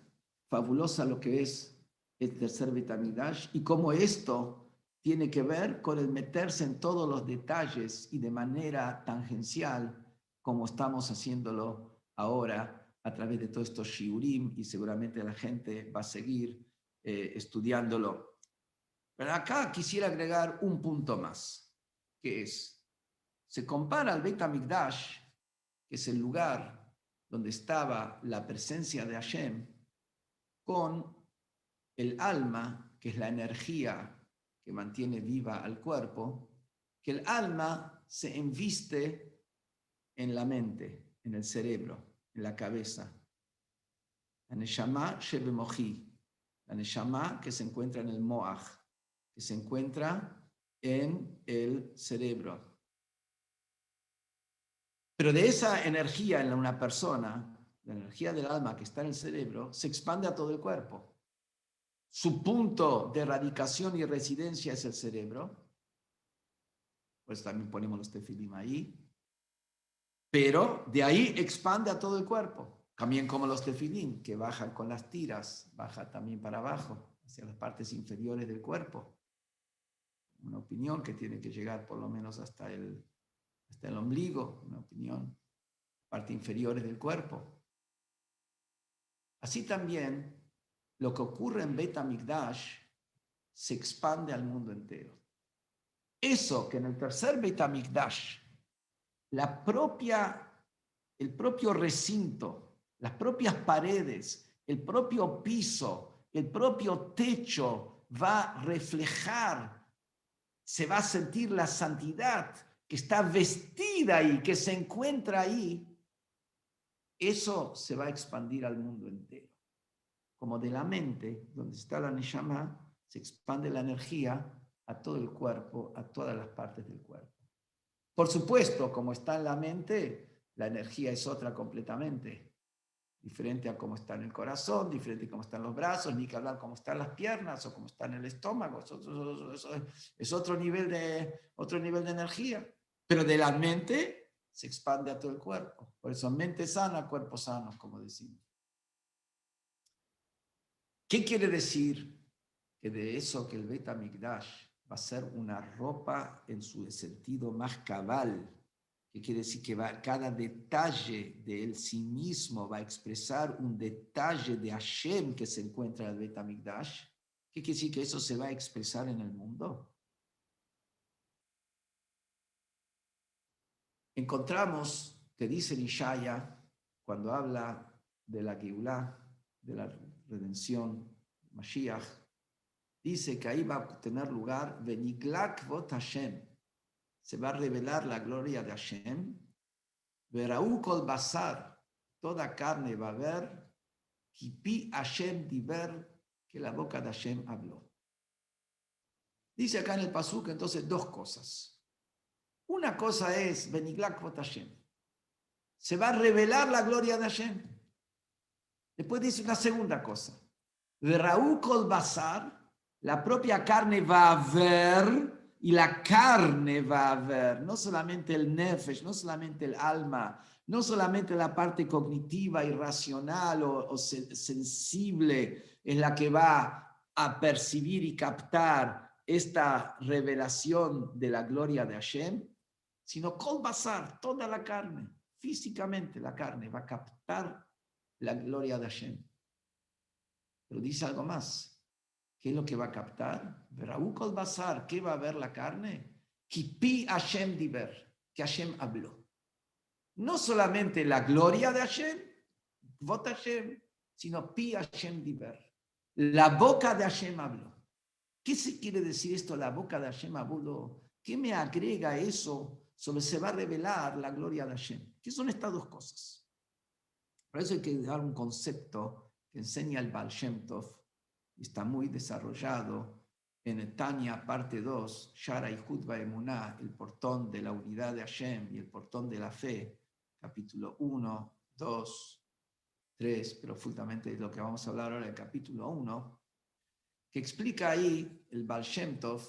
fabulosa lo que es el tercer Beit HaMikdash y cómo esto tiene que ver con el meterse en todos los detalles y de manera tangencial, como estamos haciéndolo ahora a través de todos estos shiurim, y seguramente la gente va a seguir estudiándolo. Pero acá quisiera agregar un punto más, que se compara al Beit HaMikdash, que es el lugar donde estaba la presencia de Hashem, con el alma, que es la energía que mantiene viva al cuerpo, que el alma se enviste en la mente, en el cerebro, en la cabeza. La Neshama Shebemochi, la Neshama que se encuentra en el Moach, que se encuentra en el cerebro. Pero de esa energía en una persona, la energía del alma que está en el cerebro, se expande a todo el cuerpo. Su punto de radicación y residencia es el cerebro. Pues también ponemos los tefilim ahí. Pero de ahí expande a todo el cuerpo. También como los tefilim, que bajan con las tiras, baja también para abajo, hacia las partes inferiores del cuerpo. Una opinión que tiene que llegar por lo menos hasta el ombligo, una opinión, parte inferiores del cuerpo. Así también, lo que ocurre en Beit HaMikdash se expande al mundo entero. Eso que en el tercer Beit HaMikdash, el propio recinto, las propias paredes, el propio piso, el propio techo va a reflejar, se va a sentir la santidad que está vestida ahí, que se encuentra ahí, eso se va a expandir al mundo entero. Como de la mente, donde está la Neshama, se expande la energía a todo el cuerpo, a todas las partes del cuerpo. Por supuesto, como está en la mente, la energía es otra completamente, diferente a cómo está en el corazón, diferente a cómo están los brazos, ni que hablar cómo están las piernas o cómo está en el estómago. Es otro nivel de energía. Pero de la mente se expande a todo el cuerpo. Por eso mente sana, cuerpo sano, como decimos. ¿Qué quiere decir? Que de eso que el Bet HaMikdash va a ser una ropa en su sentido más cabal, que quiere decir que cada detalle de él sí mismo va a expresar un detalle de Hashem que se encuentra en el Bet HaMikdash. ¿Qué quiere decir que eso se va a expresar en el mundo? Encontramos que dice Ishaya, cuando habla de la Geulah, de la redención, Mashiach, dice que ahí va a tener lugar Veniglak Vot Hashem. Se va a revelar la gloria de Hashem. Veraú Kol Basar, toda carne va a ver, Kipi Hashem Diber, que la boca de Hashem habló. Dice acá en el Pasuk entonces dos cosas. Una cosa es Veniglak Vot Hashem. Se va a revelar la gloria de Hashem. Después dice una segunda cosa. Veraú Kol Basar, la propia carne va a ver, y la carne va a ver, no solamente el nefesh, no solamente el alma, no solamente la parte cognitiva y racional o sensible es la que va a percibir y captar esta revelación de la gloria de Hashem, sino Kol Basar, toda la carne, físicamente la carne va a captar la gloria de Hashem. Pero dice algo más. ¿Qué es lo que va a captar? Veraú Kol Basar, ¿qué va a ver la carne? Kipi Hashem Diber, que Hashem habló. No solamente la gloria de Hashem, Vot Hashem, sino Pi Hashem Diber. La boca de Hashem habló. ¿Qué se quiere decir esto? La boca de Hashem habló. ¿Qué me agrega eso sobre se va a revelar la gloria de Hashem? ¿Qué son estas dos cosas? Por eso hay que dar un concepto que enseña el Baal Shem Tov. Está muy desarrollado en Tanya, parte 2, Shara y Hutba Emuná, el portón de la unidad de Hashem y el portón de la fe, capítulo 1, 2, 3, pero fundamentalmente es lo que vamos a hablar ahora del capítulo 1, que explica ahí el Baal Shem Tov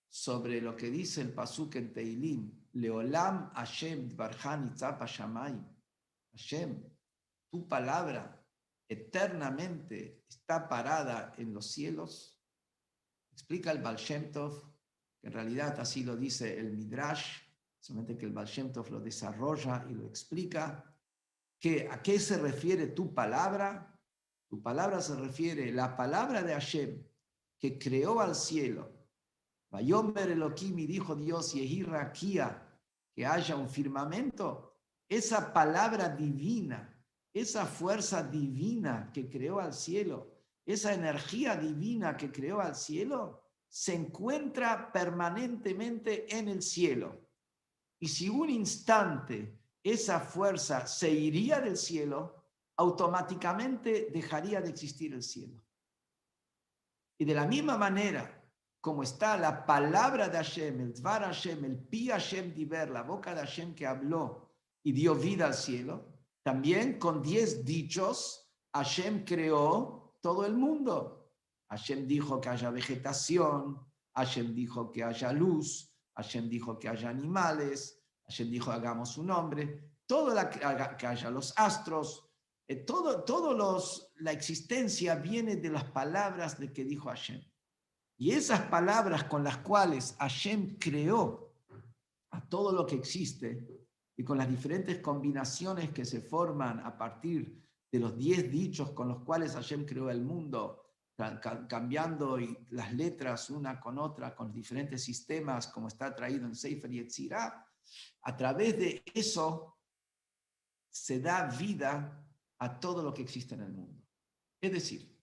sobre lo que dice el Pasuk en Teilim, Leolam Hashem Dvarhan Itzap Hashamayim. Hashem, tu palabra eternamente está parada en los cielos. Explica el Baal Shem Tov, que en realidad así lo dice el Midrash, solamente que el Baal Shem Tov lo desarrolla y lo explica, que ¿a qué se refiere tu palabra? Tu palabra se refiere, la palabra de Hashem, que creó al cielo. Vayomer Elohim, y dijo Dios, Yehi Rakia, que haya un firmamento. Esa palabra divina, esa fuerza divina que creó al cielo, esa energía divina que creó al cielo, se encuentra permanentemente en el cielo. Y si un instante esa fuerza se iría del cielo, automáticamente dejaría de existir el cielo. Y de la misma manera, como está la palabra de Hashem, el Dvar Hashem, el Pi Hashem Diber, la boca de Hashem que habló y dio vida al cielo, también con 10 dichos, Hashem creó todo el mundo. Hashem dijo que haya vegetación, Hashem dijo que haya luz, Hashem dijo que haya animales, Hashem dijo hagamos un hombre, que haya los astros, la existencia viene de las palabras de que dijo Hashem. Y esas palabras con las cuales Hashem creó a todo lo que existe, y con las diferentes combinaciones que se forman a partir de los 10 dichos con los cuales Hashem creó el mundo, cambiando las letras una con otra, con diferentes sistemas, como está traído en Sefer Yetzirah, a través de eso se da vida a todo lo que existe en el mundo. Es decir,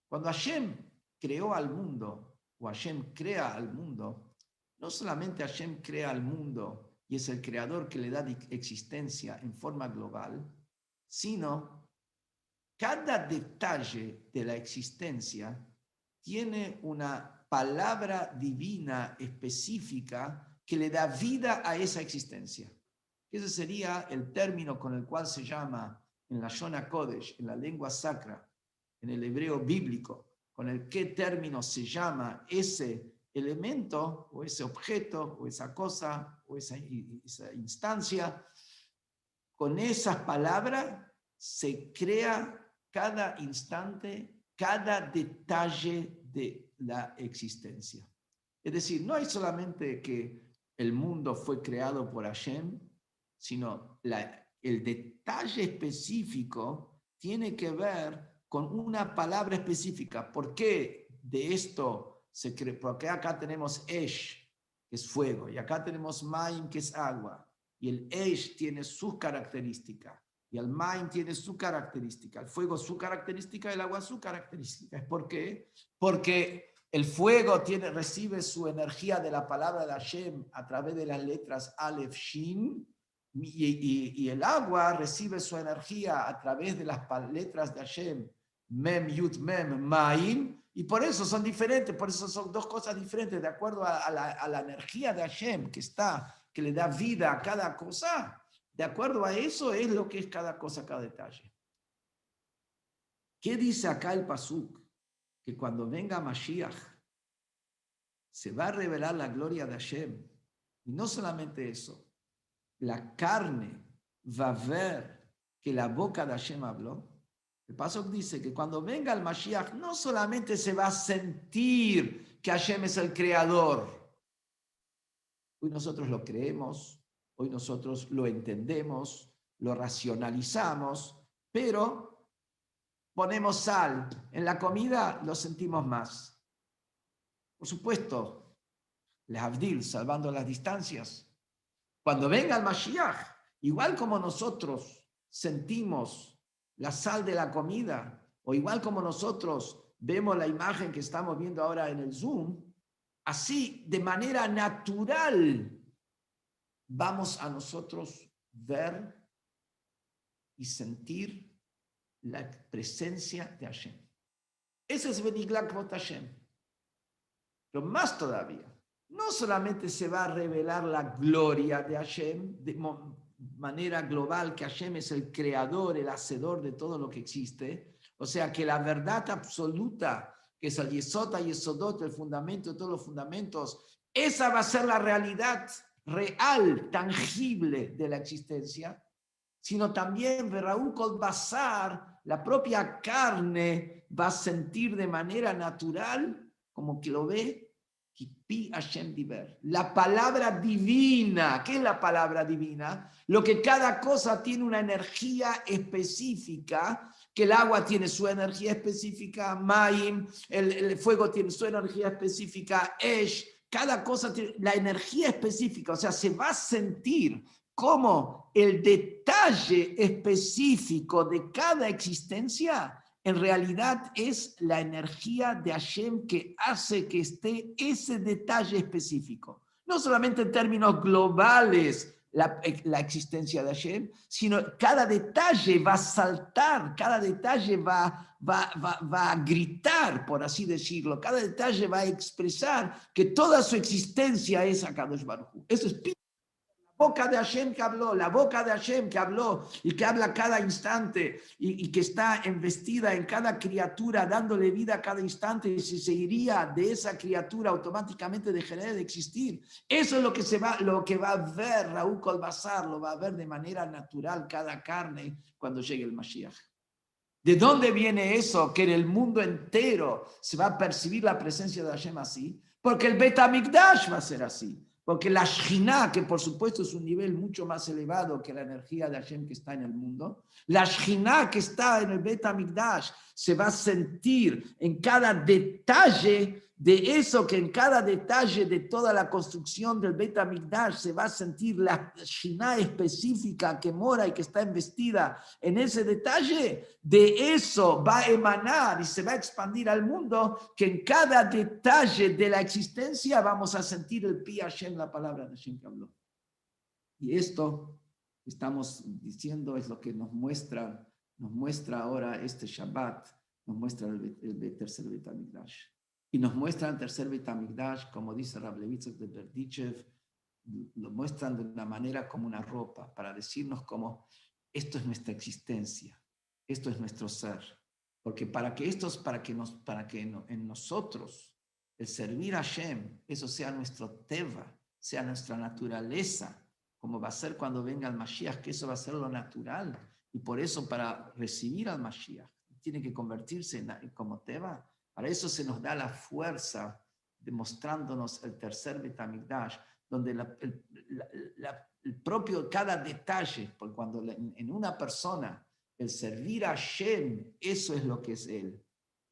cuando Hashem creó al mundo, o Hashem crea al mundo, no solamente Hashem crea al mundo y es el creador que le da existencia en forma global, sino cada detalle de la existencia tiene una palabra divina específica que le da vida a esa existencia. Ese sería el término con el cual se llama en la Lashon HaKodesh, en la lengua sacra, en el hebreo bíblico, con el qué término se llama ese elemento o ese objeto o esa cosa o esa instancia. Con esas palabras se crea cada instante cada detalle de la existencia. Es decir, no es solamente que el mundo fue creado por Hashem, sino el detalle específico tiene que ver con una palabra específica. ¿Por qué de esto se cree? Porque acá tenemos Esh, que es fuego, y acá tenemos Maim, que es agua, y el Esh tiene sus características, y el Maim tiene su característica, el fuego su característica, el agua su característica. ¿Por qué? Porque el fuego recibe su energía de la palabra de Hashem a través de las letras Aleph, Shin, y el agua recibe su energía a través de las letras de Hashem, Mem, Yud, Mem, Maim, y por eso son diferentes, por eso son dos cosas diferentes, de acuerdo a la energía de Hashem que le da vida a cada cosa. De acuerdo a eso es lo que es cada cosa, cada detalle. ¿Qué dice acá el Pasuk? Que cuando venga Mashiach se va a revelar la gloria de Hashem. Y no solamente eso, la carne va a ver que la boca de Hashem habló. El Pasuk dice que cuando venga el Mashiach no solamente se va a sentir que Hashem es el creador. Hoy nosotros lo creemos, hoy nosotros lo entendemos, lo racionalizamos, pero ponemos sal en la comida, lo sentimos más. Por supuesto, les Avdil, salvando las distancias. Cuando venga el Mashiach, igual como nosotros sentimos la sal de la comida, o igual como nosotros vemos la imagen que estamos viendo ahora en el Zoom, así de manera natural vamos a nosotros ver y sentir la presencia de Hashem. Ese es Beniglak Vot Hashem. Pero más todavía, no solamente se va a revelar la gloria de Hashem de manera global, que Hashem es el creador, el hacedor de todo lo que existe, o sea que la verdad absoluta, que es el Yesod Yesodot, el fundamento de todos los fundamentos, esa va a ser la realidad real, tangible de la existencia, sino también Veraú Kol Basar, la propia carne va a sentir de manera natural, como que lo ve, la palabra divina. ¿Qué es la palabra divina? Lo que cada cosa tiene una energía específica, que el agua tiene su energía específica, Maim, el fuego tiene su energía específica, Esh, cada cosa tiene la energía específica, o sea, se va a sentir como el detalle específico de cada existencia en realidad es la energía de Hashem que hace que esté ese detalle específico. No solamente en términos globales la existencia de Hashem, sino cada detalle va a saltar, cada detalle va a gritar, por así decirlo, cada detalle va a expresar que toda su existencia es Akadosh Baruj Hu. Eso es boca de Hashem que habló, la boca de Hashem que habló y que habla cada instante y que está investida en cada criatura, dándole vida a cada instante, y si se iría de esa criatura automáticamente dejaría de existir. Eso es lo que va a ver Raúl Colbazar, lo va a ver de manera natural cada carne cuando llegue el Mashiach. ¿De dónde viene eso? Que en el mundo entero se va a percibir la presencia de Hashem así, porque el Bet HaMikdash va a ser así. Porque la Shekhinah, que por supuesto es un nivel mucho más elevado que la energía de Hashem que está en el mundo, la Shekhinah que está en el Bet HaMikdash se va a sentir en cada detalle de eso, que en cada detalle de toda la construcción del Bet HaMikdash se va a sentir la Shekhinah específica que mora y que está investida en ese detalle. De eso va a emanar y se va a expandir al mundo, que en cada detalle de la existencia vamos a sentir el Pi Hashem, la palabra de Hashem que habló. Y esto que estamos diciendo es lo que nos muestra ahora este Shabbat, nos muestra el tercer Bet HaMikdash. Y nos muestra el tercer Bet HaMikdash, como dice Rav Levitzak de Berdichev, lo muestran de una manera como una ropa, para decirnos como esto es nuestra existencia, esto es nuestro ser. Porque en nosotros el servir a Hashem, eso sea nuestro teva, sea nuestra naturaleza, como va a ser cuando venga el Mashiach, que eso va a ser lo natural. Y por eso para recibir al Mashiach, tiene que convertirse como Teba. Para eso se nos da la fuerza, demostrándonos el tercer Beit HaMikdash, donde el propio, cada detalle, porque cuando en una persona el servir a Hashem, eso es lo que es él.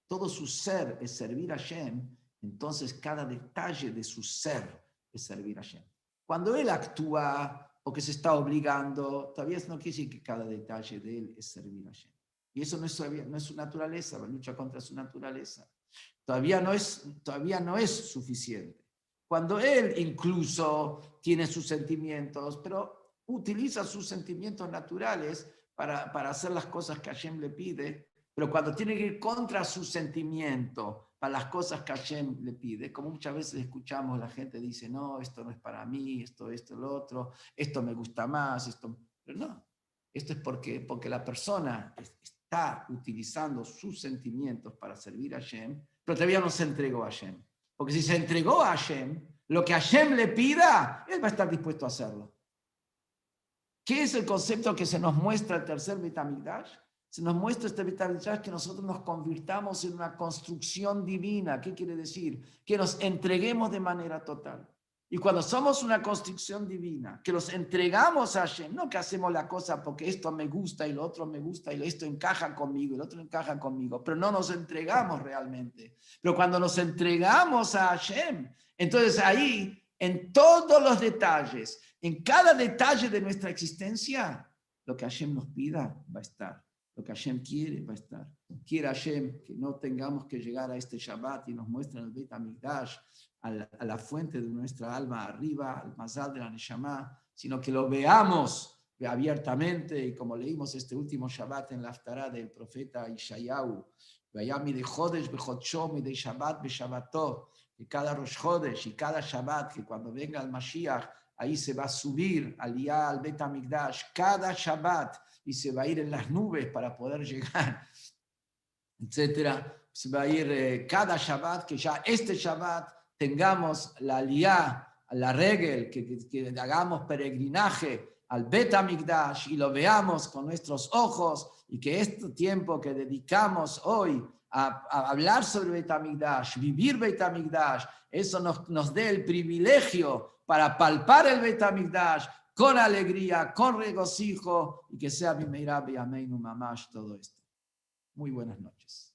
Todo su ser es servir a Hashem, entonces cada detalle de su ser es servir a Hashem. Cuando él actúa o que se está obligando, todavía no quiere decir que cada detalle de él es servir a Hashem. Y eso no es su naturaleza, la lucha contra su naturaleza. Todavía no es suficiente. Cuando él incluso tiene sus sentimientos, pero utiliza sus sentimientos naturales para hacer las cosas que Hashem le pide, pero cuando tiene que ir contra su sentimiento para las cosas que Hashem le pide, como muchas veces escuchamos, la gente dice, no, esto no es para mí, esto, lo otro, esto me gusta más, esto... Pero no, esto es porque la persona está utilizando sus sentimientos para servir a Hashem, pero todavía no se entregó a Hashem. Porque si se entregó a Hashem, lo que Hashem le pida, él va a estar dispuesto a hacerlo. ¿Qué es el concepto que se nos muestra el tercer Beit HaMikdash? Se nos muestra este Beit HaMikdash que nosotros nos convirtamos en una construcción divina. ¿Qué quiere decir? Que nos entreguemos de manera total. Y cuando somos una construcción divina, que nos entregamos a Hashem, no que hacemos la cosa porque esto me gusta y lo otro me gusta y esto encaja conmigo y lo otro encaja conmigo, pero no nos entregamos realmente. Pero cuando nos entregamos a Hashem, entonces ahí, en todos los detalles, en cada detalle de nuestra existencia, lo que Hashem nos pida va a estar. Lo que Hashem quiere va a estar. Quiere Hashem que no tengamos que llegar a este Shabbat y nos muestren el Beit HaMikdash, a la fuente de nuestra alma arriba, al Mazal de la Neshama, sino que lo veamos abiertamente, y como leímos este último Shabbat en la Haftarah del profeta Ishayahu, Vayami de Chodesh bechodsho, de Shabbat beshabbato, que cada Rosh Chodesh y cada Shabbat, que cuando venga el Mashiach, ahí se va a subir al Beit HaMikdash, cada Shabbat, y se va a ir en las nubes para poder llegar, etcétera. Se va a ir cada Shabbat, que ya este Shabbat tengamos la aliyá, la regel, que hagamos peregrinaje al Beit HaMikdash y lo veamos con nuestros ojos, y que este tiempo que dedicamos hoy a hablar sobre Beit HaMikdash, vivir Beit HaMikdash, eso nos dé el privilegio para palpar el Beit HaMikdash con alegría, con regocijo, y que sea Bimeirá Beyameinu Mamash todo esto. Muy buenas noches.